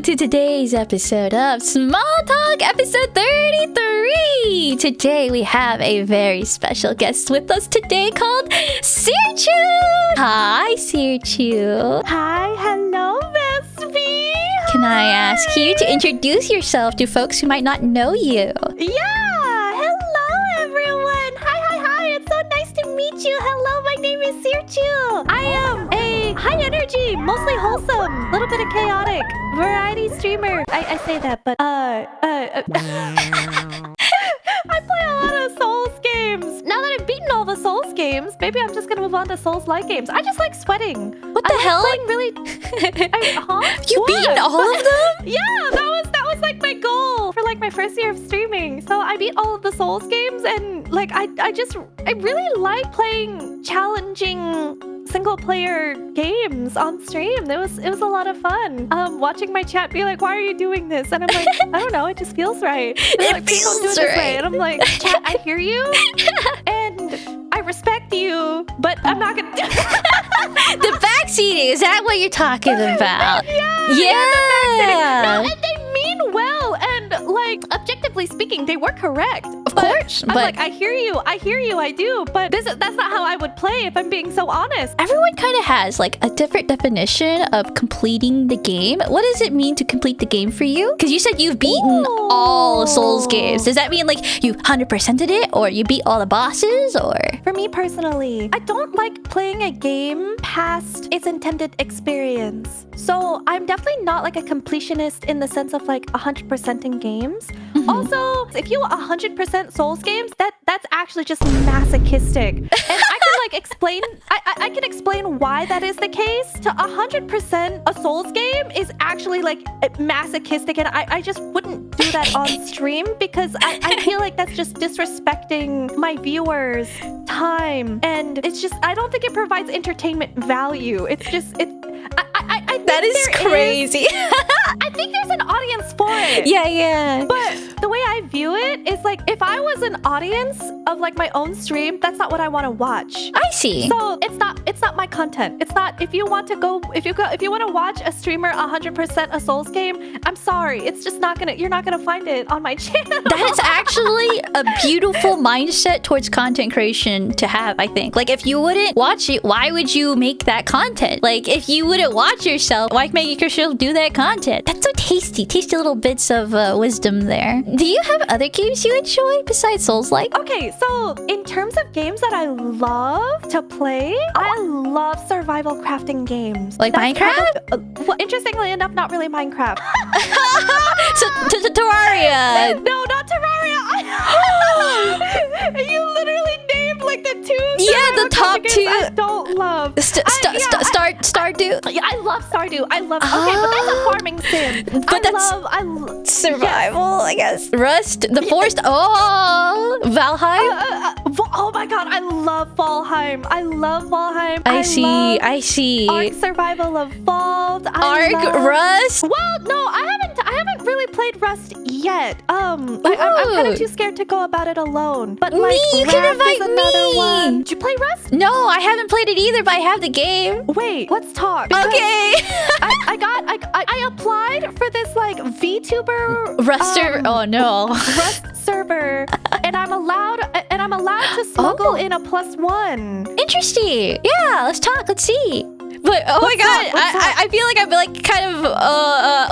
welcome to today's episode of SmolTalk, episode 33. Today we have a very special guest with us today called Syr HERE. Hi, Syr HERE. Hi, hello, Vespy. Can I ask you to introduce yourself to folks who might not know you? Yeah, hello, everyone. Hi. It's so nice to meet you. Hello, my name is Syr HERE. I am a high energy, mostly wholesome, little bit of chaotic variety streamer. I say that, but I play a lot of Souls games. Now that I've beaten all the Souls games, maybe I'm just gonna move on to Souls-like games. I just like sweating. What the hell? Playing really. You beat all of them? Yeah, that was like my goal for like my first year of streaming. So I beat all of the Souls games, and like I really like playing challenging single player games on stream. It was a lot of fun. Watching my chat be like, why are you doing this? And I'm like, I don't know, it just feels right. It feels right. And I'm like, chat, I hear you and I respect you, but I'm not gonna do The backseating, is that what you're talking about? Yeah. No, and they mean well, and like objectively speaking, they were correct. Of course, I'm like, I hear you, I do, but that's not how I would play if I'm being so honest. Everyone kind of has like a different definition of completing the game. What does it mean to complete the game for you? Because you said you've beaten all Souls games. Does that mean like you 100%ed it, or you beat all the bosses, or? For me personally, I don't like playing a game past its intended experience. So I'm definitely not like a completionist in the sense of like 100%ing games. Also, if you 100% Souls games, that's actually just masochistic. And I can like explain, I can explain why that is the case. To 100% a Souls game is actually like masochistic, and I just wouldn't do that on stream because I feel like that's just disrespecting my viewers' time, and it's just, I don't think it provides entertainment value. It's just, I think that is crazy. I think there's an audience for it. Yeah. But the way I view it is like, if I was an audience of like my own stream, that's not what I want to watch. I see. So it's not my content. It's not, if you want to watch a streamer 100% a Souls game, I'm sorry. It's just not gonna, you're not gonna find it on my channel. That is actually a beautiful mindset towards content creation to have, I think. Like, if you wouldn't watch it, why would you make that content? Like, if you wouldn't watch yourself, why make yourself do that content? That's so tasty little bits of wisdom there. Do you have other games you enjoy besides Souls-like? Okay, so in terms of games that I love to play, I love survival crafting games. Like Minecraft? Well, interestingly enough, not really Minecraft. So, Terraria! No, not Terraria! You literally named like the two. Yeah, the top two. I don't love. Stardew. Yeah, I love Stardew. I love. Okay, but that's a farming sim. But I love survival, I guess. Rust, the Forest. Oh, Valheim. Oh my god, I love Valheim. I love Valheim. I see. Ark Survival Evolved. Rust. Well, no, I haven't really played Rust yet. I'm kind of too scared to go about it alone. But like, you can invite another one. Did you play Rust? No, I haven't played it either, but I have the game. Wait, let's talk. Okay. I applied for this like VTuber Rust server. Oh no. Rust server, and I'm allowed to smuggle in a +1. Interesting. Yeah, let's talk. Let's see. But oh my god, I feel like I'm like kind of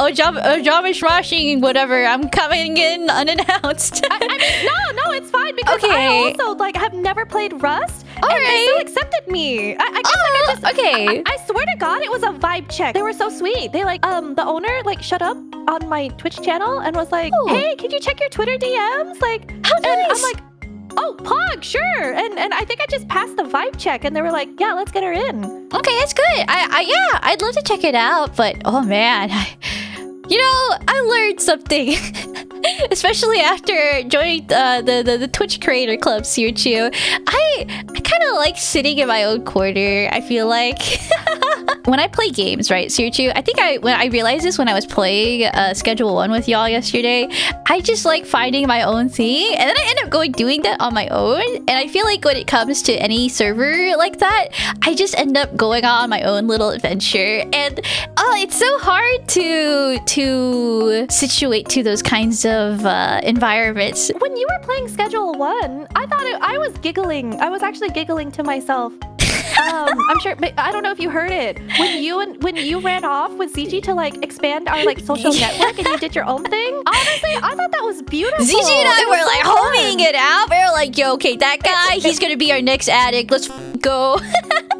Ojama smashing whatever. I'm coming in unannounced. I mean, no, it's fine because I also like have never played Rust. And they still accepted me. I swear to God, it was a vibe check. They were so sweet. They like the owner like shut up on my Twitch channel and was like, hey, can you check your Twitter DMs? Like, how nice. And I'm like, oh, Pog, sure. And I think I just passed the vibe check, and they were like, yeah, let's get her in. Okay, that's good. Yeah, I'd love to check it out, but oh man, you know, I learned something. Especially after joining the Twitch creator club, Syr HERE. I kind of like sitting in my own corner, I feel like. when I play games, right, Sirchu, I think when I realized this when I was playing Schedule 1 with y'all yesterday, I just like finding my own thing, and then I end up doing that on my own. And I feel like when it comes to any server like that, I just end up going on my own little adventure. And it's so hard to situate to those kinds of environments. When you were playing Schedule 1, I was giggling. I was actually giggling to myself. I'm sure. I don't know if you heard it when you ran off with ZG to like expand our like social network, and you did your own thing. Honestly, I thought that was beautiful. ZG and I were like homing it out. We were like, "Yo, okay, that guy, he's gonna be our next addict. Let's go."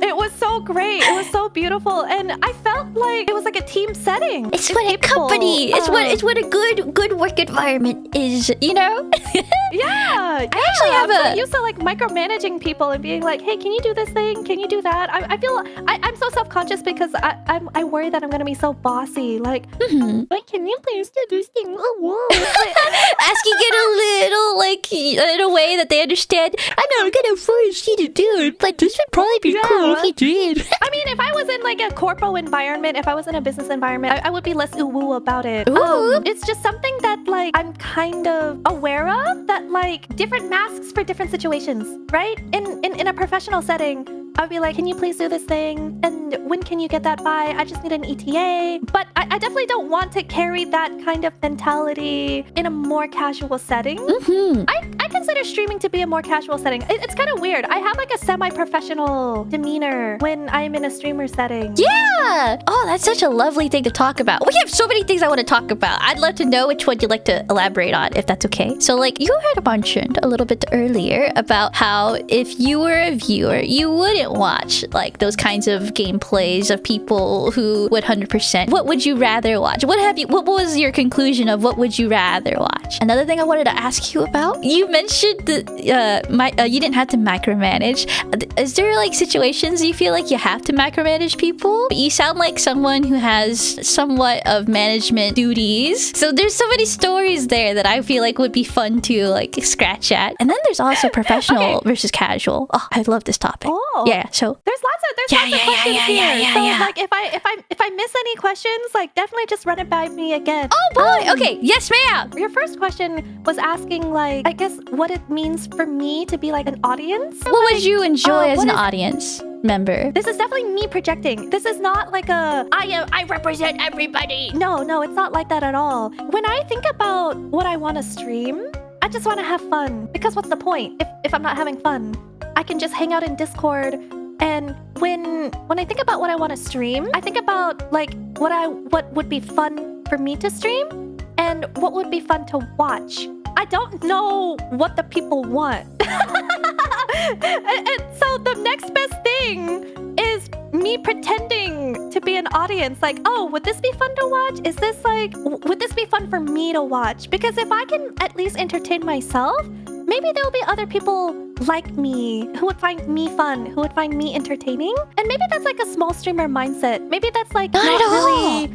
It was so great. It was so beautiful, and I felt like it was like a team setting. It's what a company. It's what a good work environment is. You know. Yeah. I actually have I'm so used to like micromanaging people and being like, "Hey, can you do this thing? Can you do that?" I feel I'm so self-conscious because I worry that I'm gonna be so bossy. Like, like, can you please do this thing? Asking it a little like in a way that they understand. I'm not gonna force you to do it, but this would probably be cool if you did. I mean, if I was in like a corpo environment, if I was in a business environment, I would be less ooh-woo about it. It's just something that like I'm kind of aware of, that like different masks for different situations, right? In a professional setting, I'd be like, can you please do this thing? And when can you get that by? I just need an ETA. But I definitely don't want to carry that kind of mentality in a more casual setting. I consider streaming to be a more casual setting. It's kind of weird. I have like a semi-professional demeanor when I'm in a streamer setting. Yeah! Oh, that's such a lovely thing to talk about. We have so many things I want to talk about. I'd love to know which one you'd like to elaborate on, if that's okay. So like, you had mentioned a little bit earlier about how if you were a viewer, you wouldn't watch like those kinds of gameplays of people who would 100%. What would you rather watch? What was your conclusion of what would you rather watch? Another thing I wanted to ask you about, you mentioned that you didn't have to micromanage. Is there like situations you feel like you have to micromanage people? You sound like someone who has somewhat of management duties. So there's so many stories there that I feel like would be fun to like scratch at. And then there's also professional versus casual. Oh, I love this topic. Oh. Yeah, so there's lots of questions here. So like if I miss any questions, like definitely just run it by me again. Oh boy, okay, yes ma'am. Your first question was asking like, I guess what it means for me to be like an audience. What would you enjoy as an audience member? This is definitely me projecting. This is not like I represent everybody. No, it's not like that at all. When I think about what I want to stream, I just want to have fun. Because what's the point if I'm not having fun? I can just hang out in Discord. And when I think about what I want to stream, I think about like what would be fun for me to stream and what would be fun to watch. I don't know what the people want. and so the next best thing is me pretending to be an audience. Like, oh, would this be fun to watch? Is this like, would this be fun for me to watch? Because if I can at least entertain myself, maybe there'll be other people like me who would find me fun, who would find me entertaining. And maybe that's like a small streamer mindset. Maybe that's like not really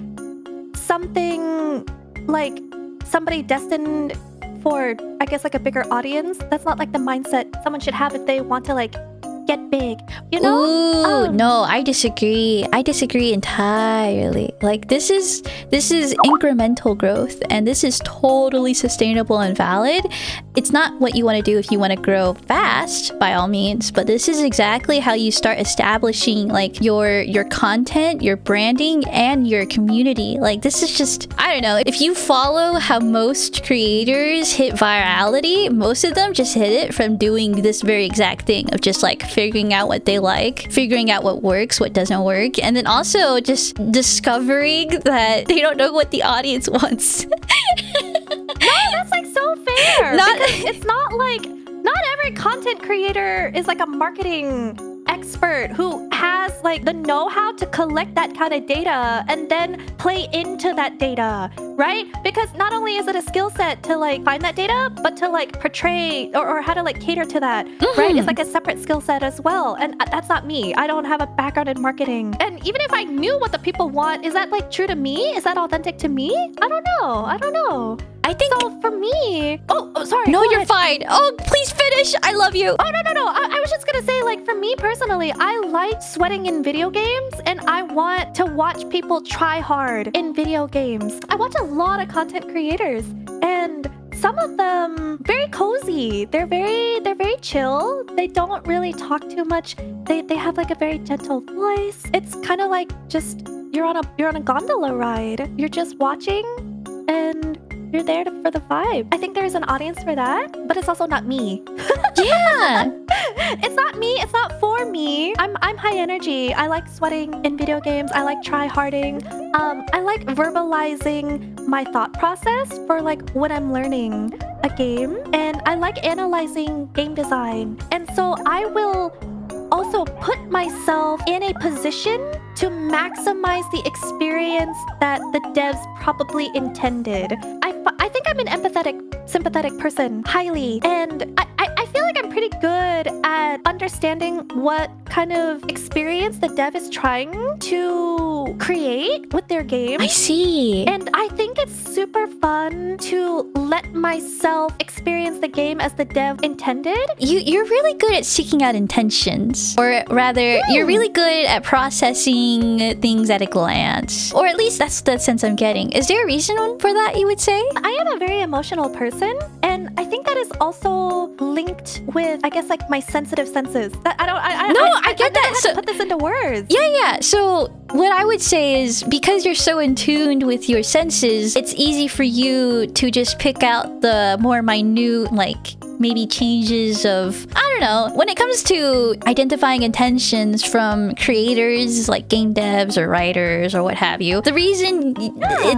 something like somebody destined for, I guess, like a bigger audience. That's not like the mindset someone should have if they want to like get big, you know? Ooh, no, I disagree. I disagree entirely. Like this is incremental growth, and this is totally sustainable and valid. It's not what you want to do if you want to grow fast, by all means, but this is exactly how you start establishing like your content, your branding, and your community. Like this is just, I don't know, if you follow how most creators hit virality, most of them just hit it from doing this very exact thing of just like figuring out what they like, figuring out what works, what doesn't work, and then also just discovering that they don't know what the audience wants. No, that's like so fair. Because it's not like, not every content creator is like a marketing expert who has like the know-how to collect that kind of data and then play into that data, right? Because not only is it a skill set to like find that data, but to like portray or how to like cater to that, right? It's like a separate skill set as well. And that's not me. I don't have a background in marketing. And even if I knew what the people want, is that like true to me? Is that authentic to me? I don't know. I think... So for me... Oh, sorry. No, go you're ahead. fine. Oh, please finish. I love you. Oh, no. I was just gonna say, like, for me personally, I like sweating in video games, and I want to watch people try hard in video games. I watch a lot of content creators, and some of them very cozy. They're very chill. They don't really talk too much. They have like a very gentle voice. It's kind of like just you're on a gondola ride. You're just watching, and you're there for the vibe. I think there's an audience for that, but it's also not me. Yeah. It's not me. It's not for me. I'm high energy. I like sweating in video games. I like try-harding. I like verbalizing my thought process for like when I'm learning a game, and I like analyzing game design. And so I will also put myself in a position to maximize the experience that the devs probably intended. I think I'm an empathetic, sympathetic person, highly, and I feel like I'm pretty good at understanding what kind of experience the dev is trying to create with their game. I see. And I think it's super fun to let myself experience the game as the dev intended. You're really good at seeking out intentions. Or rather, you're really good at processing things at a glance. Or at least that's the sense I'm getting. Is there a reason for that, you would say? I am a very emotional person, and I think that is also linked with, I guess, like my sensitive senses. I get that. How to put this into words. Yeah. So what I would say is because you're so in tune with your senses, it's easy for you to just pick out the more minute, like maybe changes of, I don't know, when it comes to identifying intentions from creators like game devs or writers or what have you. The reason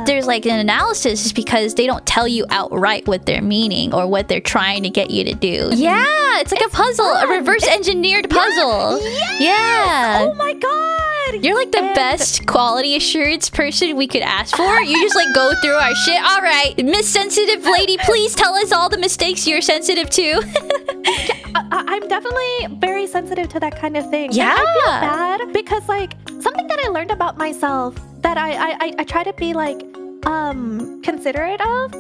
there's like an analysis is because they don't tell you outright what they're meaning or what they're trying to get you to do. Yeah, it's like a puzzle, a reverse engineered puzzle. Yes! Yeah. Oh my god. You're like the best quality assurance person we could ask for. You just like go through our shit. All right, Miss Sensitive Lady, please tell us all the mistakes you're sensitive to. I'm definitely very sensitive to that kind of thing. Yeah. And I feel bad because like something that I learned about myself that I try to be like considerate of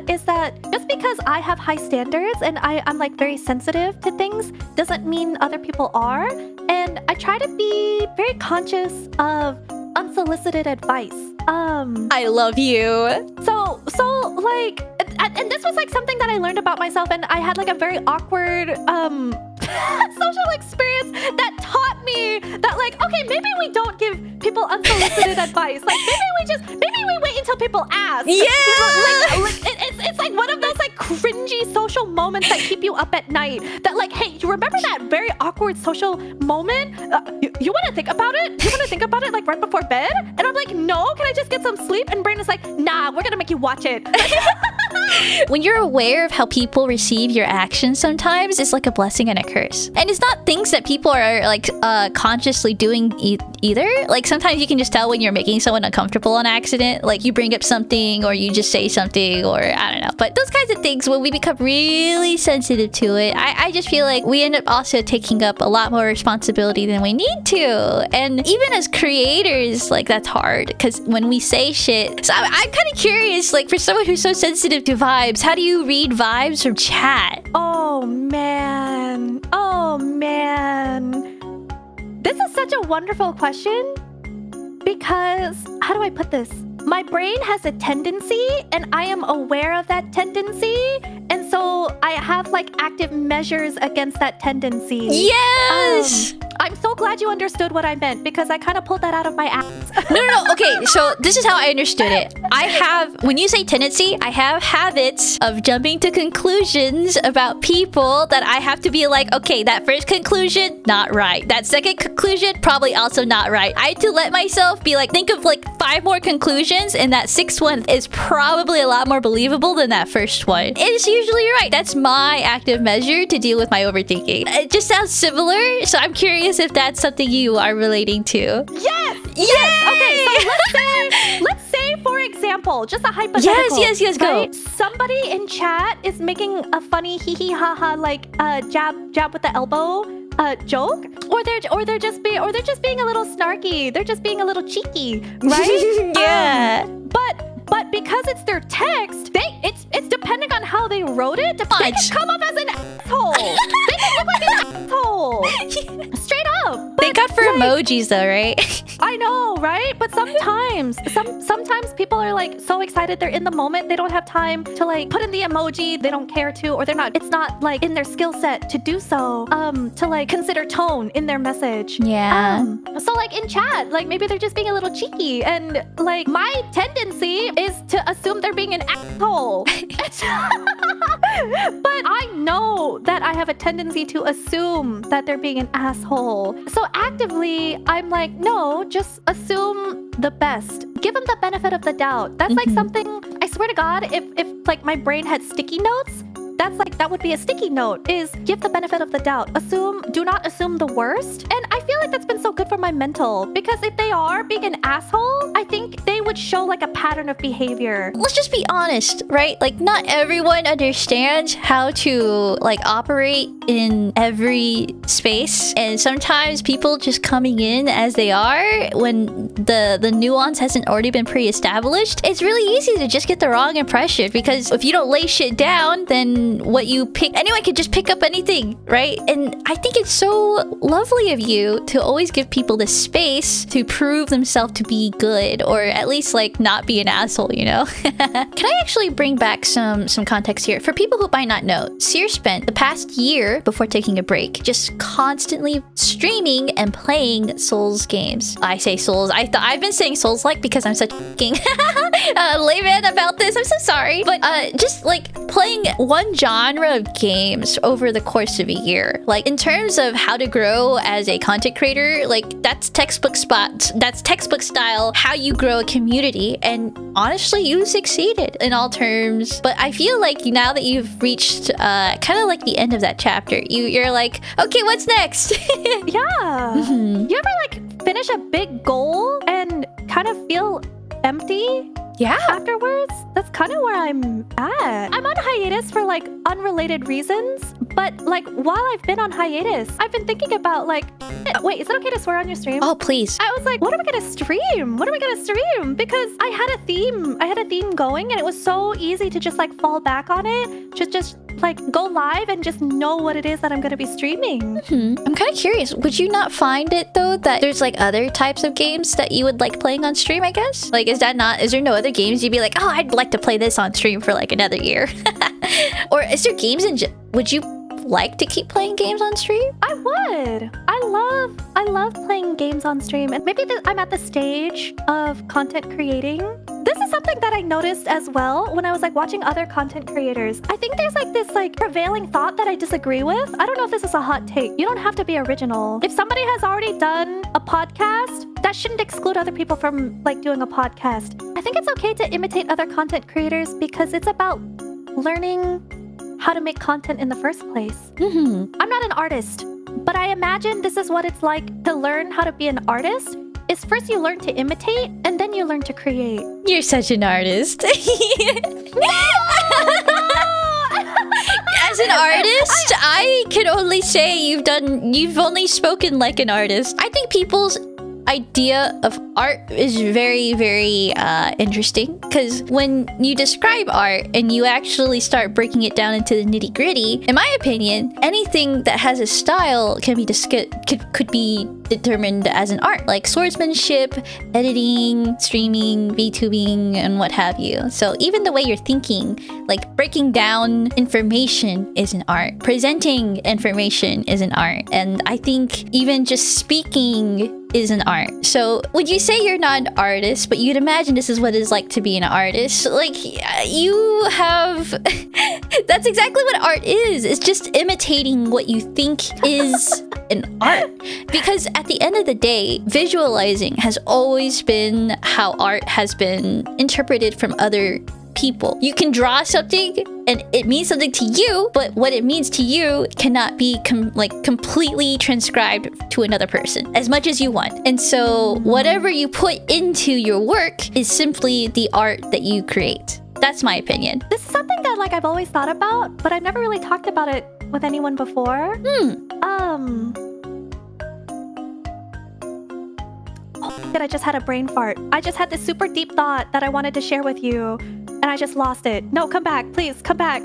is that just because I have high standards and I'm like very sensitive to things doesn't mean other people are. And I try to be very conscious of unsolicited advice. I love you. So like, and this was like something that I learned about myself, and I had like a very awkward social experience that taught me that like, okay, maybe we don't give people unsolicited advice. Like maybe we wait until people ask. Yeah. It's like one of those like cringy social moments that keep you up at night. That like, hey, you remember that very awkward social moment? You want to think about it? You want to think about it like right before bed? And I'm like, no, can I just get some sleep? And Brain is like, nah, we're gonna make you watch it. When you're aware of how people receive your actions sometimes, it's like a blessing and a curse. And it's not things that people are like consciously doing either. Like sometimes you can just tell when you're making someone uncomfortable on accident. Like you bring up something or you just say something or I don't know. But those kinds of things, when we become really sensitive to it, I just feel like we end up also taking up a lot more responsibility than we need to. And even as creators, like that's hard because when we say shit. So I'm kind of curious, like for someone who's so sensitive to vibes, how do you read vibes from chat? Oh man. This is such a wonderful question because, how do I put this? My brain has a tendency and I am aware of that tendency. And so I have like active measures against that tendency. Yes! I'm so glad you understood what I meant because I kind of pulled that out of my ass. No. Okay, so this is how I understood it. I have, when you say tendency, I have habits of jumping to conclusions about people that I have to be like, okay, that first conclusion, not right. That second conclusion, probably also not right. I have to let myself be like, think of like 5 more conclusions, and that 6th one is probably a lot more believable than that first one. It's usually right. That's my active measure to deal with my overthinking. It just sounds similar, so I'm curious if that's something you are relating to. Yes! Okay, so let's say for example, just a hypothetical. Yes, go. Right? Somebody in chat is making a funny hee hee ha ha like jab with the elbow joke, or they're just being a little snarky. They're just being a little cheeky, right? Yeah. But But because it's their text, it's depending on how they wrote it. They can come off as an asshole. They can look like an asshole. Straight up. Thank God for emojis though, right? I know, right? But sometimes people are like so excited they're in the moment they don't have time to like put in the emoji, they don't care to, or it's not like in their skill set to do so, to like consider tone in their message. Yeah. So like in chat, like maybe they're just being a little cheeky, and like my tendency is to assume they're being an asshole. But I know that I have a tendency to assume that they're being an asshole. So actively, I'm like, no, just assume the best. Give them the benefit of the doubt. That's like something, I swear to God, if like my brain had sticky notes, that would be a sticky note, is give the benefit of the doubt. Do not assume the worst. And I feel like that's been so good for my mental, because if they are being an asshole, I think they would show like a pattern of behavior. Let's just be honest, right? Like not everyone understands how to like operate in every space. And sometimes people just coming in as they are when the nuance hasn't already been pre-established, it's really easy to just get the wrong impression, because if you don't lay shit down, then what you pick, anyone could just pick up anything, right? And I think it's so lovely of you to always give people the space to prove themselves to be good, or at least like not be an asshole, you know? Can I actually bring back some context here? For people who might not know, Syr spent the past year before taking a break just constantly streaming and playing Souls games. I say Souls, I've been saying Souls-like because I'm such fucking layman about this. I'm so sorry. But just like playing one genre of games over the course of a year. Like in terms of how to grow as a content creator, like that's textbook style how you grow a community. And honestly, you succeeded in all terms. But I feel like now that you've reached kind of like the end of that chapter, you're like, okay, what's next? Yeah. You ever like finish a big goal and kind of feel empty? Yeah. Afterwards, that's kind of where I'm at. I'm on hiatus for like unrelated reasons, but like while I've been on hiatus, I've been thinking about like, wait, is it okay to swear on your stream? Oh, please. I was like, what am I gonna stream? What am I gonna stream? Because I had a theme going, and it was so easy to just like fall back on it. Just like go live and just know what it is that I'm gonna be streaming. I'm kind of curious. Would you not find it though that there's like other types of games that you would like playing on stream, I guess? Like, is there no other games you'd be like, oh, I'd like to play this on stream for like another year? Or is there games would you like to keep playing games on stream? I would. I love playing games on stream, and maybe I'm at the stage of content creating. This is something that I noticed as well when I was like watching other content creators. I think there's like this like prevailing thought that I disagree with. I don't know if this is a hot take. You don't have to be original. If somebody has already done a podcast, that shouldn't exclude other people from like doing a podcast. I think it's okay to imitate other content creators because it's about learning how to make content in the first place. I'm not an artist, but I imagine this is what it's like to learn how to be an artist. Is first you learn to imitate, and then you learn to create. You're such an artist. As an artist, I can only say you've only spoken like an artist. I think people's idea of art is very, very interesting, because when you describe art and you actually start breaking it down into the nitty-gritty, in my opinion, anything that has a style can be could be determined as an art, like swordsmanship, editing, streaming, VTubing, and what have you. So even the way you're thinking, like breaking down information is an art, presenting information is an art, and I think even just speaking is an art. So would you say you're not an artist, but you'd imagine this is what it's like to be an artist? Like, you have that's exactly what art is. It's just imitating what you think is an art. Because at the end of the day, visualizing has always been how art has been interpreted from other people. You can draw something and it means something to you, but what it means to you cannot be completely transcribed to another person as much as you want. And so whatever you put into your work is simply the art that you create. That's my opinion. This is something that like I've always thought about, but I've never really talked about it with anyone before. that I just had a brain fart. I just had this super deep thought that I wanted to share with you, and I just lost it. No, come back, please, come back.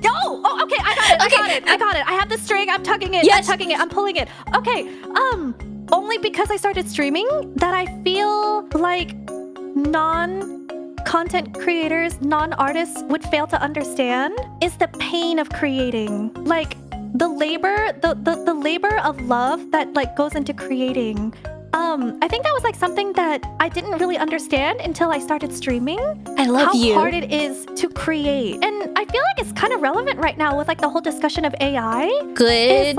No! Oh, okay, I got it. I have the string, I'm tugging it, I'm pulling it. Okay, only because I started streaming that I feel like non-content creators, non-artists would fail to understand is the pain of creating. Like, the labor, the labor of love that like goes into creating. I think that was like something that I didn't really understand until I started streaming. I love how hard it is to create. And I feel like it's kind of relevant right now with like the whole discussion of AI. Good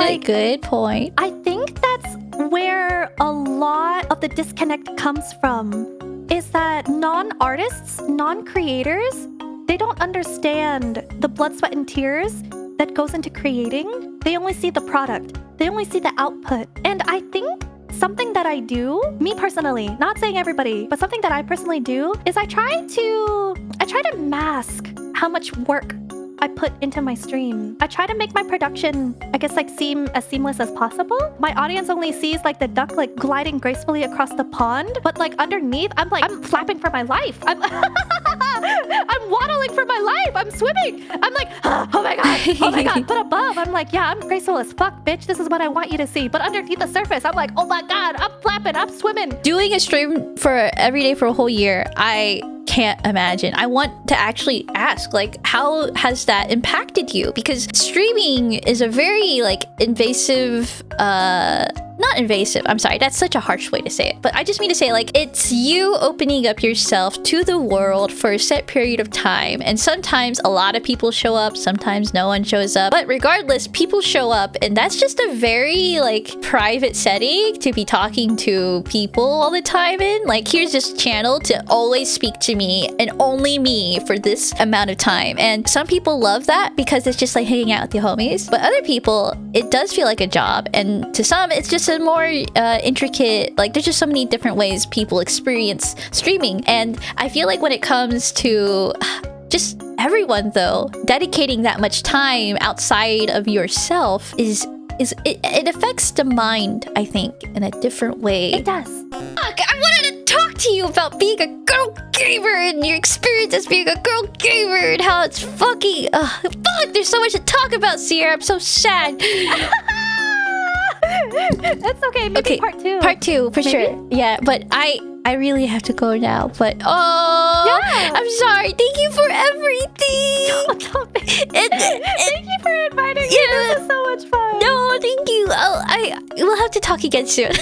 point. I think that's where a lot of the disconnect comes from, is that non-artists, non-creators, they don't understand the blood, sweat, and tears that goes into creating. They only see the product. They only see the output. And I think something that I do, me personally, not saying everybody, but something that I personally do is I try to mask how much work I put into my stream. I try to make my production, I guess, like seem as seamless as possible. My audience only sees like the duck like gliding gracefully across the pond, but like underneath, I'm flapping for my life. I'm waddling for my life. I'm swimming. I'm like, oh my god. But above, I'm like, yeah, I'm graceful as fuck, bitch. This is what I want you to see. But underneath the surface, I'm like, oh my god, I'm flapping, I'm swimming. Doing a stream for every day for a whole year, I can't imagine. I want to actually ask, like, how has that impacted you? Because streaming is a very like invasive, not invasive, I'm sorry, that's such a harsh way to say it, but I just mean to say, like, it's you opening up yourself to the world for a set period of time, and sometimes a lot of people show up, sometimes no one shows up, but regardless, people show up, and that's just a very like private setting to be talking to people all the time in. Like, here's this channel to always speak to me and only me for this amount of time, and some people love that because it's just like hanging out with your homies, but other people, it does feel like a job, and to some it's just a more intricate, like, there's just so many different ways people experience streaming. And I feel like when it comes to just everyone though, dedicating that much time outside of yourself it affects the mind, I think, in a different way. It does. Fuck, I wanted to talk to you about being a girl gamer and your experience as being a girl gamer and how it's fucking fuck, there's so much to talk about, Syr. I'm so sad. That's okay. Maybe part two. Part two, for sure. Yeah, but I really have to go now. But yeah. I'm sorry. Thank you for everything. Thank you for inviting me. This is so much fun. No, thank you. We'll have to talk again soon.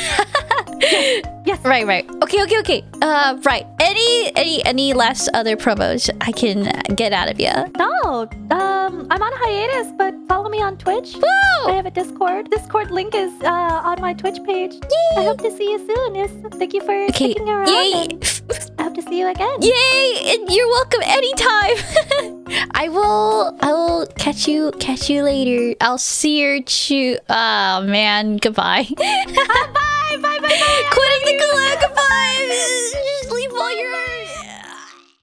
Yes. Right. Okay. Right. Any last other promos I can get out of you? No. I'm on hiatus, but follow me on Twitch. Woo! I have a Discord. Discord link is on my Twitch page. Yay! I hope to see you soon. Yes. Thank you for sticking around. Yay! I hope to see you again. Yay! And you're welcome anytime. I will catch you later. I'll see you. Oh man, goodbye. Bye. Quitting the collab. Goodbye. Just leave.